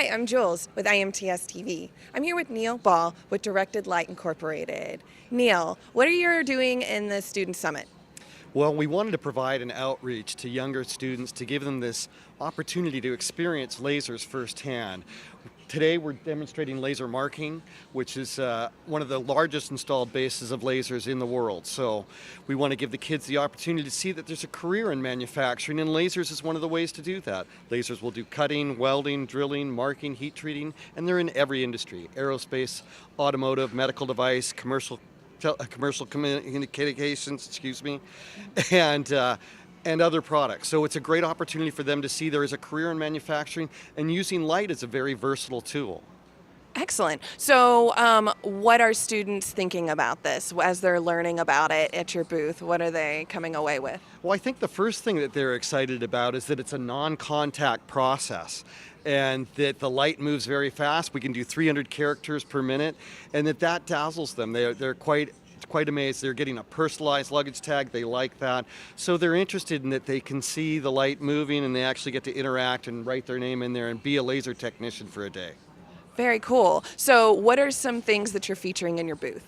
Hi, I'm Jules with IMTS TV. I'm here with Neil Ball with Directed Light Incorporated. Neil, what are you doing in the Student Summit? Well, we wanted to provide an outreach to younger students to give them this opportunity to experience lasers firsthand. Today we're demonstrating laser marking, which is one of the largest installed bases of lasers in the world. So we want to give the kids the opportunity to see that there's a career in manufacturing, and lasers is one of the ways to do that. Lasers will do cutting, welding, drilling, marking, heat treating, and they're in every industry: aerospace, automotive, medical device, commercial communications, and other products. So it's a great opportunity for them to see there is a career in manufacturing, and using light is a very versatile tool. Excellent. So, what are students thinking about this as they're learning about it at your booth? What are they coming away with? Well, I think the first thing that they're excited about is that it's a non-contact process, and that the light moves very fast. We can do 300 characters per minute, and that dazzles them. They're quite amazed. They're getting a personalized luggage tag. They like that. So they're interested in that they can see the light moving, and they actually get to interact and write their name in there and be a laser technician for a day. Very cool. So, what are some things that you're featuring in your booth?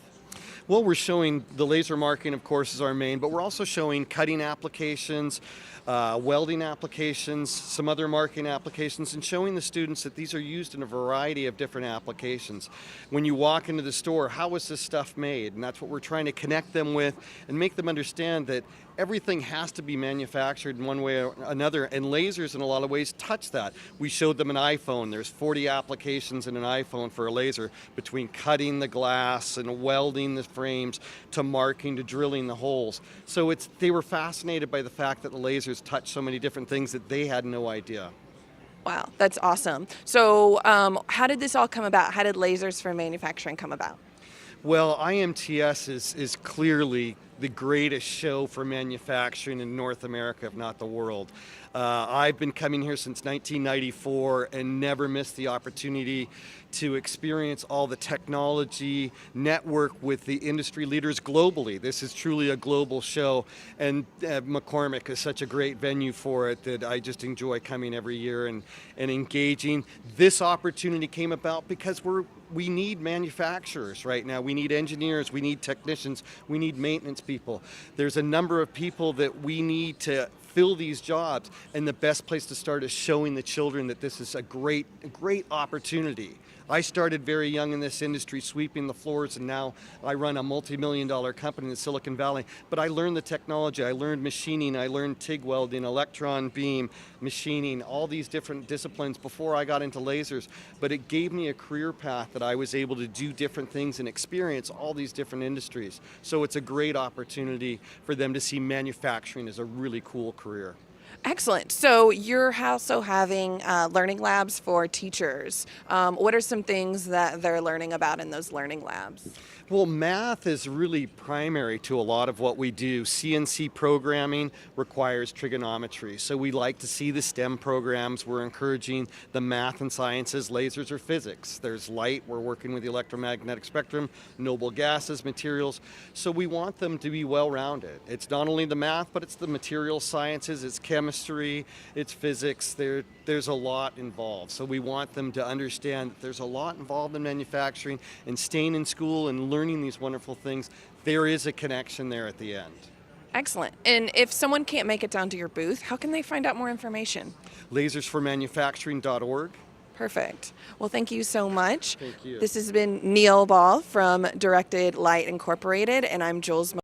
Well, we're showing the laser marking, of course, is our main, but we're also showing cutting applications, welding applications, some other marking applications, and showing the students that these are used in a variety of different applications. When you walk into the store, how is this stuff made? And that's what we're trying to connect them with and make them understand that everything has to be manufactured in one way or another, and lasers in a lot of ways touch that. We showed them an iPhone. There's 40 applications in an iPhone for a laser, between cutting the glass and welding the frames to marking to drilling the holes. So they were fascinated by the fact that the lasers touch so many different things that they had no idea. Wow, that's awesome. So, how did this all come about? How did Lasers for Manufacturing come about? Well, IMTS is clearly the greatest show for manufacturing in North America, if not the world. I've been coming here since 1994 and never missed the opportunity to experience all the technology, network with the industry leaders globally. This is truly a global show, and McCormick is such a great venue for it that I just enjoy coming every year and engaging. This opportunity came about because we need manufacturers right now. We need engineers, we need technicians, we need maintenance people. There's a number of people that we need to fill these jobs, and the best place to start is showing the children that this is a great opportunity. I started very young in this industry, sweeping the floors, and now I run a multi-million-dollar company in Silicon Valley. But I learned the technology, I learned machining, I learned TIG welding, electron beam machining, all these different disciplines before I got into lasers. But it gave me a career path that I was able to do different things and experience all these different industries. So it's a great opportunity for them to see manufacturing as a really cool career. Excellent. So you're also having learning labs for teachers. What are some things that they're learning about in those learning labs? Well, math is really primary to a lot of what we do. CNC programming requires trigonometry, so we like to see the STEM programs. We're encouraging the math and sciences, lasers or physics. There's light, we're working with the electromagnetic spectrum, noble gases, materials. So we want them to be well-rounded. It's not only the math, but it's the material sciences, it's chemistry, it's physics. There's a lot involved. So we want them to understand that there's a lot involved in manufacturing, and staying in school and learning these wonderful things. There is a connection there at the end. Excellent. And if someone can't make it down to your booth, how can they find out more information? Lasersformanufacturing.org. Perfect. Well, thank you so much. Thank you. This has been Neil Ball from Directed Light Incorporated, and I'm Jules